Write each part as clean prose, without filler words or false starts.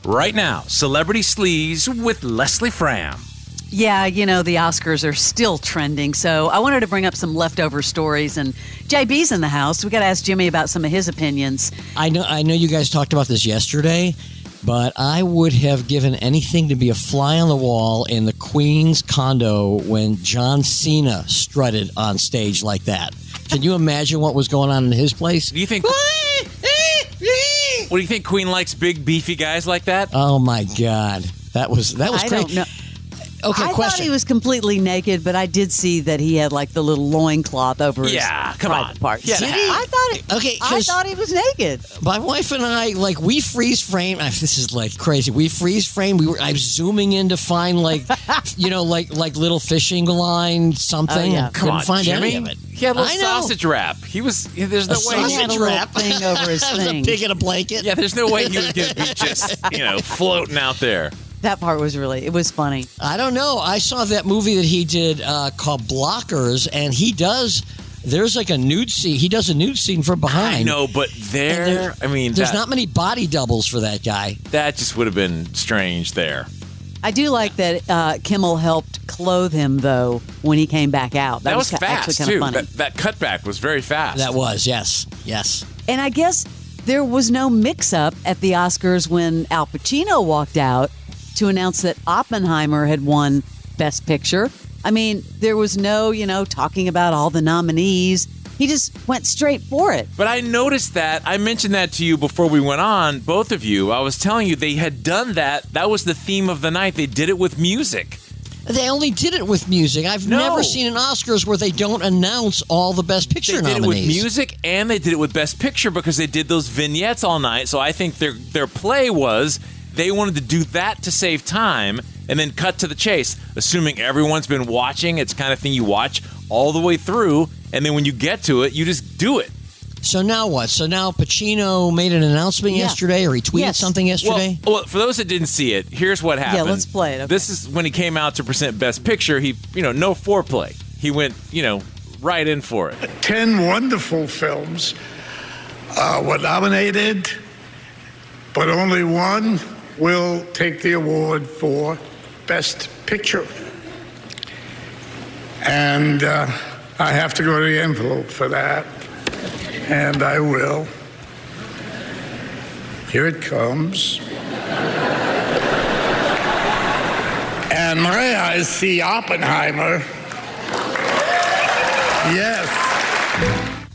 Right now, Celebrity Sleaze with Leslie Fram. Yeah, you know, the Oscars are still trending, so I wanted to bring up some leftover stories, and JB's in the house. We got to ask Jimmy about some of his opinions. I know you guys talked about this yesterday, but I would have given anything to be a fly on the wall in the Queen's condo when John Cena strutted on stage like that. Can you imagine what was going on in his place? Do you think... What do you think Queen likes big, beefy guys like that? Oh, my God. That was crazy. I don't know. Okay, I question. thought he was completely naked, but I did see that he had like the little loincloth over his private parts. Yeah. Did he? I thought he was naked. My wife and I, like, we freeze frame. This is like crazy. We freeze frame. I was zooming in to find like, like little fishing line something. Oh, yeah. Couldn't find Jimmy. any of it. He had a little sausage wrap. There's no way. He had a little thing over his That was thing. a pig in a blanket. Yeah, there's no way he was going to be just, floating out there. That part was it was funny. I don't know. I saw that movie that he did called Blockers, and there's like a nude scene. He does a nude scene from behind. I know, but there's not many body doubles for that guy. That just would have been strange there. I do like that Kimmel helped clothe him, though, when he came back out. That was actually fast, kind too. of funny. That cutback was very fast. That was, yes. And I guess there was no mix-up at the Oscars when Al Pacino walked out to announce that Oppenheimer had won Best Picture. I mean, there was no, talking about all the nominees. He just went straight for it. But I noticed that. I mentioned that to you before we went on, both of you. I was telling you they had done that. That was the theme of the night. They did it with music. They only did it with music. I've never seen an Oscars where they don't announce all the Best Picture nominees. They did it with music and they did it with Best Picture because they did those vignettes all night. So I think their play was they wanted to do that to save time and then cut to the chase, assuming everyone's been watching. It's the kind of thing you watch all the way through, and then when you get to it, you just do it. So now what? So now Pacino made an announement yesterday, or he tweeted something yesterday? Well, for those that didn't see it, here's what happened. Yeah, let's play it. Okay. This is when he came out to present Best Picture. He, no foreplay. He went, right in for it. 10 wonderful films were nominated, but only one will take the award for Best Picture. And I have to go to the envelope for that. And I will. Here it comes. And my eyes see Oppenheimer. Yes.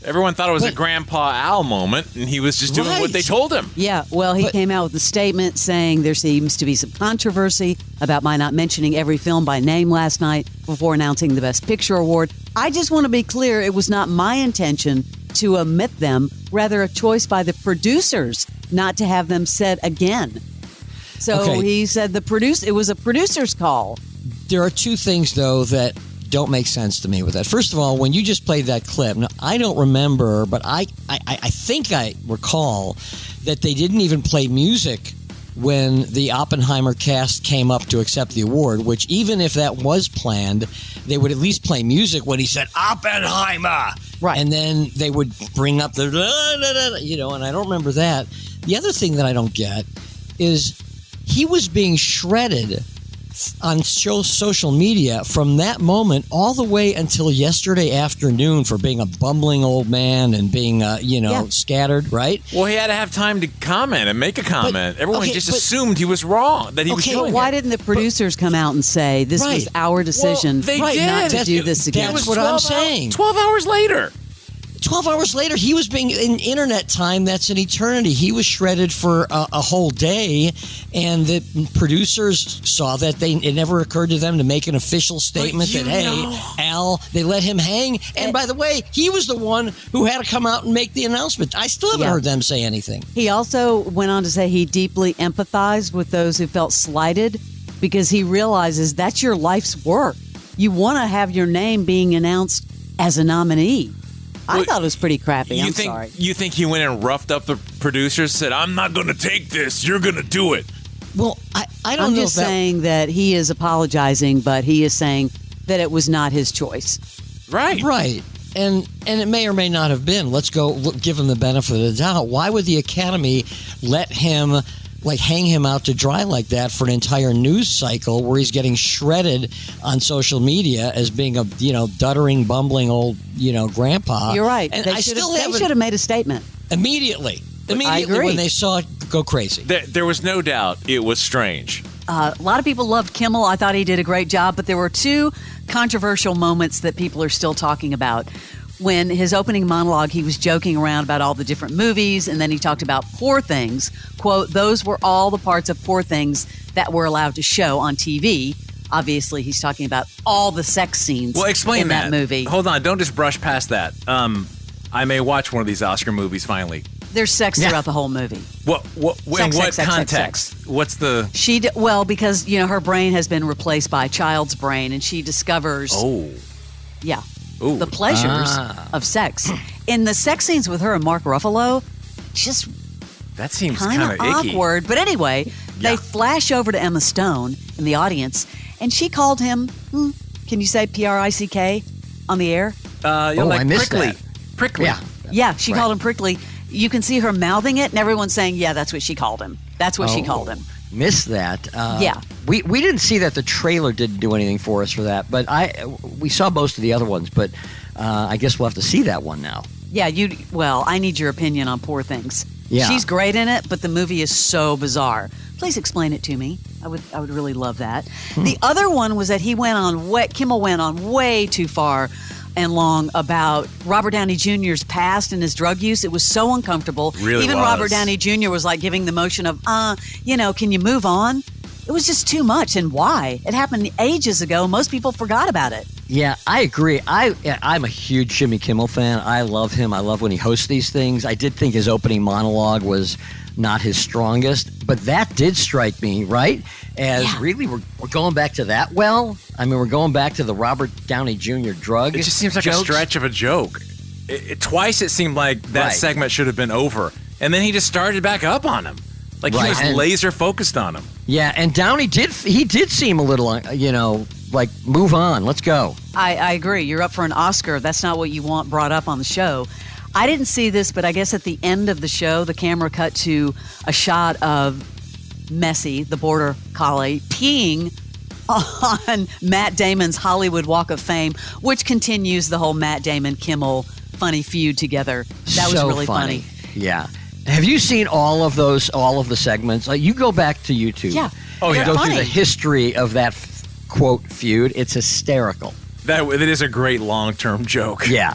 Everyone thought it was a Grandpa Al moment, and he was just doing what they told him. Yeah, well, he came out with a statement saying there seems to be some controversy about my not mentioning every film by name last night before announcing the Best Picture award. I just want to be clear, it was not my intention to omit them, rather a choice by the producers not to have them said again. So he said it was a producer's call. There are two things, though, that don't make sense to me with that. First of all, when you just played that clip, now, I don't remember, but I think I recall that they didn't even play music when the Oppenheimer cast came up to accept the award, which even if that was planned, they would at least play music when he said Oppenheimer. Right. And then they would bring up the, and I don't remember that. The other thing that I don't get is he was being shredded on social media from that moment all the way until yesterday afternoon for being a bumbling old man and being, scattered, right? Well, he had to have time to comment and make a comment. Everyone just assumed he was wrong, that he was doing why didn't the producers come out and say this was our decision not to do this again? That's what I'm saying. 12 hours later. 12 hours later, he was being in internet time. That's an eternity. He was shredded for a whole day, and the producers saw that. It never occurred to them to make an official statement that, hey, Al, they let him hang. And by the way, he was the one who had to come out and make the announcement. I still haven't heard them say anything. He also went on to say he deeply empathized with those who felt slighted because he realizes that's your life's work. You want to have your name being announced as a nominee. I thought it was pretty crappy. I'm sorry. You think he went and roughed up the producers, said, I'm not going to take this. You're going to do it. Well, I don't know. I'm just saying that he is apologizing, but he is saying that it was not his choice. Right. Right. And it may or may not have been. Let's give him the benefit of the doubt. Why would the Academy let him like hang him out to dry like that for an entire news cycle where he's getting shredded on social media as being a duttering, bumbling old grandpa. You're right. And They should have made a statement immediately I agree. when they saw it go crazy. There was no doubt it was strange. A lot of people loved Kimmel. I thought he did a great job, but there were two controversial moments that people are still talking about. When his opening monologue, he was joking around about all the different movies, and then he talked about Poor Things. Quote, those were all the parts of Poor Things that were allowed to show on TV. Obviously, he's talking about all the sex scenes in that movie. Hold on, don't just brush past that. I may watch one of these Oscar movies finally. There's sex throughout the whole movie. In what context? Sex. What's the... Because, her brain has been replaced by a child's brain, and she discovers... Oh. Yeah. Ooh. The pleasures of sex. In the sex scenes with her and Mark Ruffalo, just that seems kind of awkward. But anyway, they flash over to Emma Stone in the audience, and she called him, can you say Prick on the air? I missed prickly. that. Prickly. Yeah, she called him prickly. You can see her mouthing it, and everyone's saying, yeah, that's what she called him. That's what she called him. Missed that. Yeah. We didn't see that. The trailer didn't do anything for us for that, but we saw most of the other ones, but I guess we'll have to see that one now. Yeah, I need your opinion on Poor Things. Yeah. She's great in it, but the movie is so bizarre. Please explain it to me. I would really love that. The other one was that Kimmel went on way too far and long about Robert Downey Jr.'s past and his drug use. It was so uncomfortable. Really Even was. Robert Downey Jr. was like giving the motion of, can you move on? It was just too much. And why? It happened ages ago. Most people forgot about it. Yeah, I agree. I'm a huge Jimmy Kimmel fan. I love him. I love when he hosts these things. I did think his opening monologue was not his strongest, but that did strike me, right? As really, we're going back to that well? I mean, we're going back to the Robert Downey Jr. drug. It just seems like jokes. a stretch of a joke. Twice it seemed like that segment should have been over. And then he just started back up on him. Like he was laser focused on him. Yeah, and Downey did seem a little, like move on, let's go. I agree. You're up for an Oscar. That's not what you want brought up on the show. I didn't see this, but I guess at the end of the show, the camera cut to a shot of Messi, the border collie, peeing on Matt Damon's Hollywood Walk of Fame, which continues the whole Matt Damon-Kimmel funny feud together. That was really funny. Yeah. Have you seen all of the segments? You go back to YouTube. Yeah. Oh, yeah. Go through the history of that quote feud. It's hysterical. That is a great long-term joke. Yeah.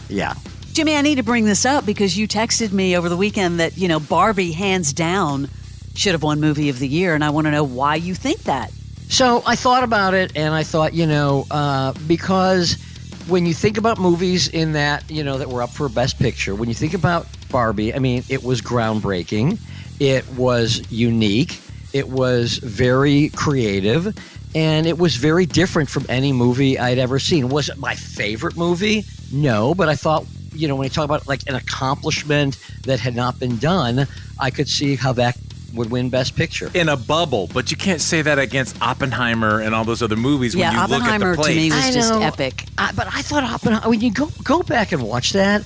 Jimmy, I need to bring this up because you texted me over the weekend that, Barbie hands down should have won Movie of the Year, and I want to know why you think that. So I thought about it, and I thought, because when you think about movies in that, that were up for Best Picture, when you think about Barbie, I mean, it was groundbreaking. It was unique. It was very creative. And it was very different from any movie I'd ever seen. Was it my favorite movie? No, but I thought, when you talk about like an accomplishment that had not been done, I could see how that would win Best Picture. In a bubble, but you can't say that against Oppenheimer and all those other movies when you look at the Oppenheimer plate. to me was just epic. But I thought Oppenheimer, when you go back and watch that,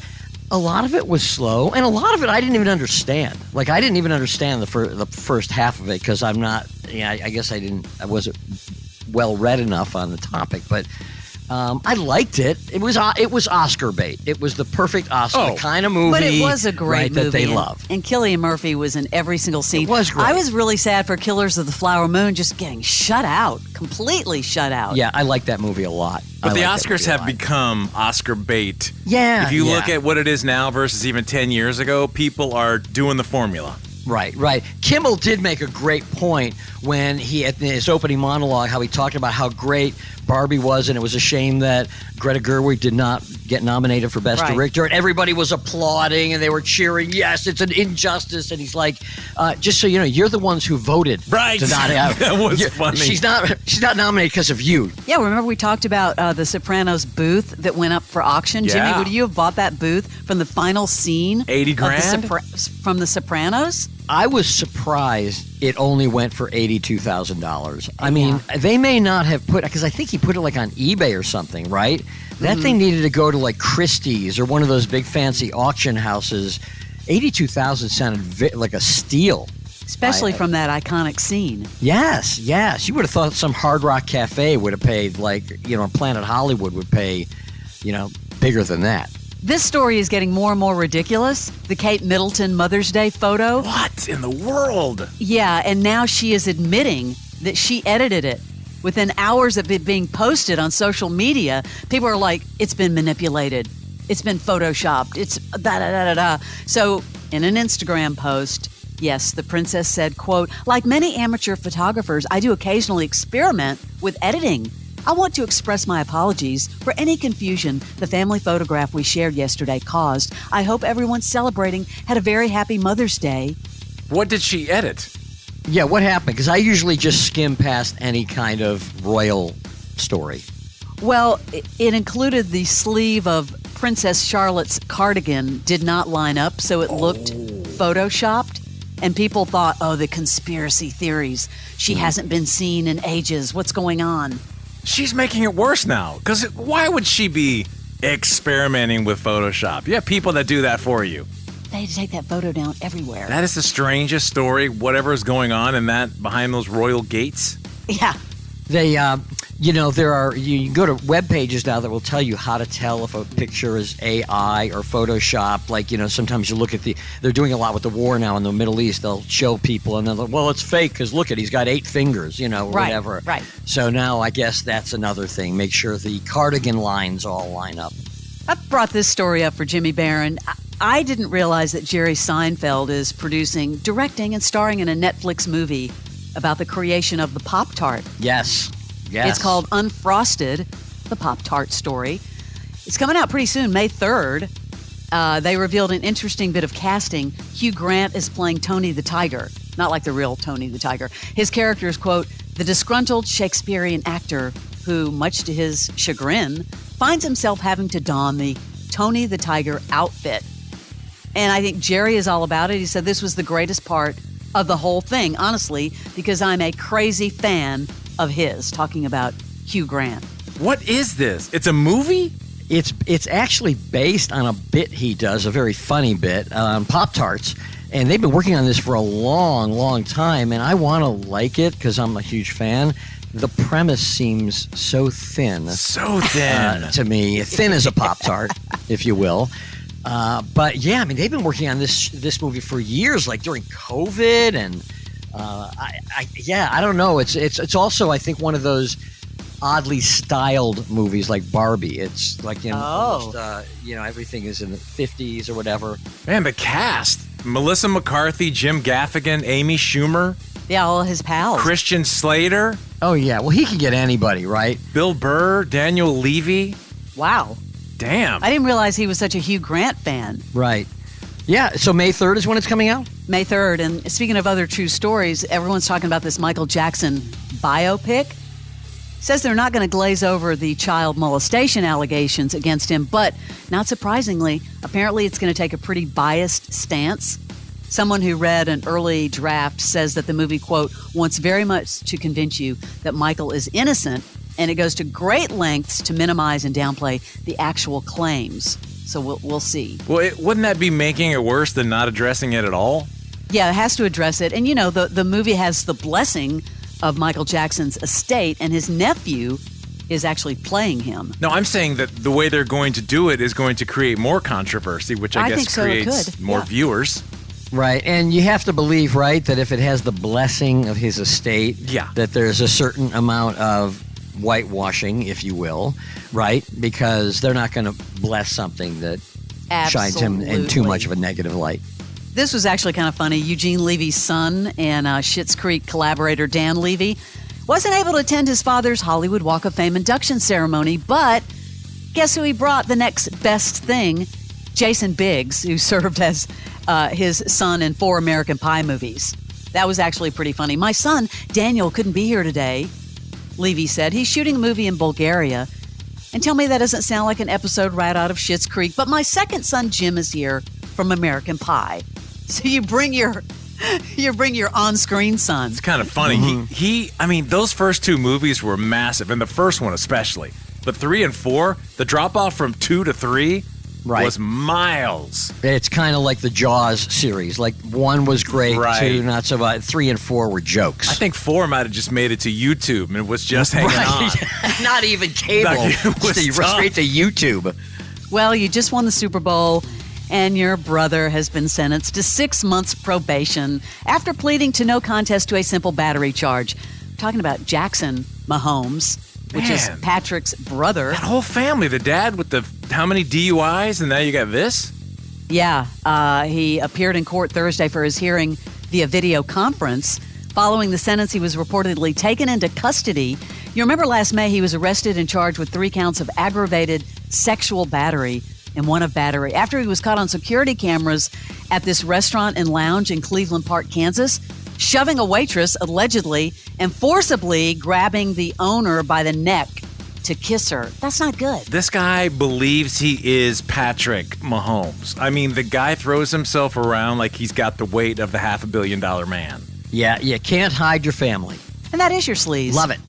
a lot of it was slow, and a lot of it I didn't even understand. Like, I didn't even understand the first half of it because I'm not, I guess I wasn't well read enough on the topic, but I liked it. It was Oscar bait. It was the perfect Oscar the kind of movie. But it was a great movie that they love. And Cillian Murphy was in every single scene. It was great. I was really sad for Killers of the Flower Moon just getting shut out, completely shut out. Yeah, I like that movie a lot. But the Oscars have become Oscar bait. Yeah. If you look at what it is now versus even 10 years ago, people are doing the formula. Right. Kimmel did make a great point when he, at his opening monologue, how he talked about how great Barbie was, and it was a shame that Greta Gerwig did not get nominated for Best Director, and everybody was applauding and they were cheering, yes, it's an injustice, and he's like, just so you know, you're the ones who voted to not have. That was funny. She's not nominated because of you. Yeah, remember we talked about the Sopranos booth that went up for auction? Yeah. Jimmy, would you have bought that booth from the final scene? 80 grand? From the Sopranos? I was surprised it only went for $82,000. I mean, they may not have put, because I think he put it like on eBay or something, right? That thing needed to go to like Christie's or one of those big fancy auction houses. $82,000 sounded like a steal. Especially from that iconic scene. Yes. You would have thought some Hard Rock Cafe would have paid, like, Planet Hollywood would pay, bigger than that. This story is getting more and more ridiculous. The Kate Middleton Mother's Day photo. What in the world? Yeah, and now she is admitting that she edited it. Within hours of it being posted on social media, people are like, it's been manipulated. It's been photoshopped. It's da-da-da-da-da. So in an Instagram post, yes, the princess said, quote, like many amateur photographers, I do occasionally experiment with editing. I want to express my apologies for any confusion the family photograph we shared yesterday caused. I hope everyone celebrating had a very happy Mother's Day. What did she edit? Yeah, what happened? Because I usually just skim past any kind of royal story. Well, it included the sleeve of Princess Charlotte's cardigan did not line up, so it looked photoshopped. And people thought, the conspiracy theories. She hasn't been seen in ages. What's going on? She's making it worse now. Because why would she be experimenting with Photoshop? You have people that do that for you. They had to take that photo down everywhere. That is the strangest story, whatever is going on in that behind those royal gates. Yeah. They, there are, you can go to web pages now that will tell you how to tell if a picture is AI or Photoshop. Like, sometimes you look at they're doing a lot with the war now in the Middle East. They'll show people and they're like, well, it's fake because look he's got 8 fingers, or whatever. Right. So now I guess that's another thing. Make sure the cardigan lines all line up. I brought this story up for Jimmy Barron. I didn't realize that Jerry Seinfeld is producing, directing, and starring in a Netflix movie about the creation of the Pop-Tart. Yes. It's called Unfrosted, the Pop-Tart story. It's coming out pretty soon, May 3rd. They revealed an interesting bit of casting. Hugh Grant is playing Tony the Tiger, not like the real Tony the Tiger. His character is, quote, the disgruntled Shakespearean actor who, much to his chagrin, finds himself having to don the Tony the Tiger outfit. And I think Jerry is all about it. He said this was the greatest part of the whole thing, honestly, because I'm a crazy fan of his, talking about Hugh Grant. What is this? It's a movie? It's actually based on a bit he does, a very funny bit on Pop-Tarts. And they've been working on this for a long, long time. And I want to like it because I'm a huge fan. The premise seems so thin. So thin. To me. Thin as a Pop-Tart, if you will. But yeah, I mean, they've been working on this movie for years, like during COVID, and I don't know. It's also, I think, one of those oddly styled movies like Barbie. It's like almost, everything is in the 50s or whatever. Man, the cast: Melissa McCarthy, Jim Gaffigan, Amy Schumer. Yeah, all his pals. Christian Slater. Oh yeah, well he can get anybody, right? Bill Burr, Daniel Levy. Wow. Damn. I didn't realize he was such a Hugh Grant fan. Right. Yeah, so May 3rd is when it's coming out? May 3rd. And speaking of other true stories, everyone's talking about this Michael Jackson biopic. Says they're not going to glaze over the child molestation allegations against him, but not surprisingly, apparently it's going to take a pretty biased stance. Someone who read an early draft says that the movie, quote, wants very much to convince you that Michael is innocent, and it goes to great lengths to minimize and downplay the actual claims. So we'll see. Well, wouldn't that be making it worse than not addressing it at all? Yeah, it has to address it. And, the movie has the blessing of Michael Jackson's estate, and his nephew is actually playing him. No, I'm saying that the way they're going to do it is going to create more controversy, which I guess think so, creates more viewers. Right, and you have to believe, right, that if it has the blessing of his estate, that there's a certain amount of whitewashing, if you will, right? Because they're not going to bless something that shines him in too much of a negative light. This was actually kind of funny. Eugene Levy's son and Schitt's Creek collaborator Dan Levy wasn't able to attend his father's Hollywood Walk of Fame induction ceremony, but guess who he brought the next best thing? Jason Biggs, who served as his son in 4 American Pie movies. That was actually pretty funny. My son, Daniel, couldn't be here today, Levy said. He's shooting a movie in Bulgaria. And tell me that doesn't sound like an episode right out of Schitt's Creek, but my second son, Jim, is here from American Pie. So you bring your on-screen son. It's kind of funny. Mm-hmm. Those first 2 movies were massive, and the first one especially. But 3 and 4, the drop-off from 2 to 3, Right. was miles. It's kind of like the Jaws series. Like 1 was great, Right. 2 not so much, 3 and 4 were jokes. I think 4 might have just made it to YouTube and it was just hanging on. Not even cable. Like, it was Just tough. straight to YouTube. Well, you just won the Super Bowl, and your brother has been sentenced to 6 months probation after pleading to no contest to a simple battery charge. I'm talking about Jackson Mahomes, which is Man. Patrick's brother. That whole family, the dad with the how many DUIs, and now you got this? Yeah, he appeared in court Thursday for his hearing via video conference. Following the sentence, he was reportedly taken into custody. You remember last May, he was arrested and charged with 3 counts of aggravated sexual battery and 1 of battery after he was caught on security cameras at this restaurant and lounge in Cleveland Park, Kansas, shoving a waitress, allegedly, and forcibly grabbing the owner by the neck to kiss her. That's not good. This guy believes he is Patrick Mahomes. I mean, the guy throws himself around like he's got the weight of the $500 million man. Yeah, you can't hide your family. And that is your sleaze. Love it.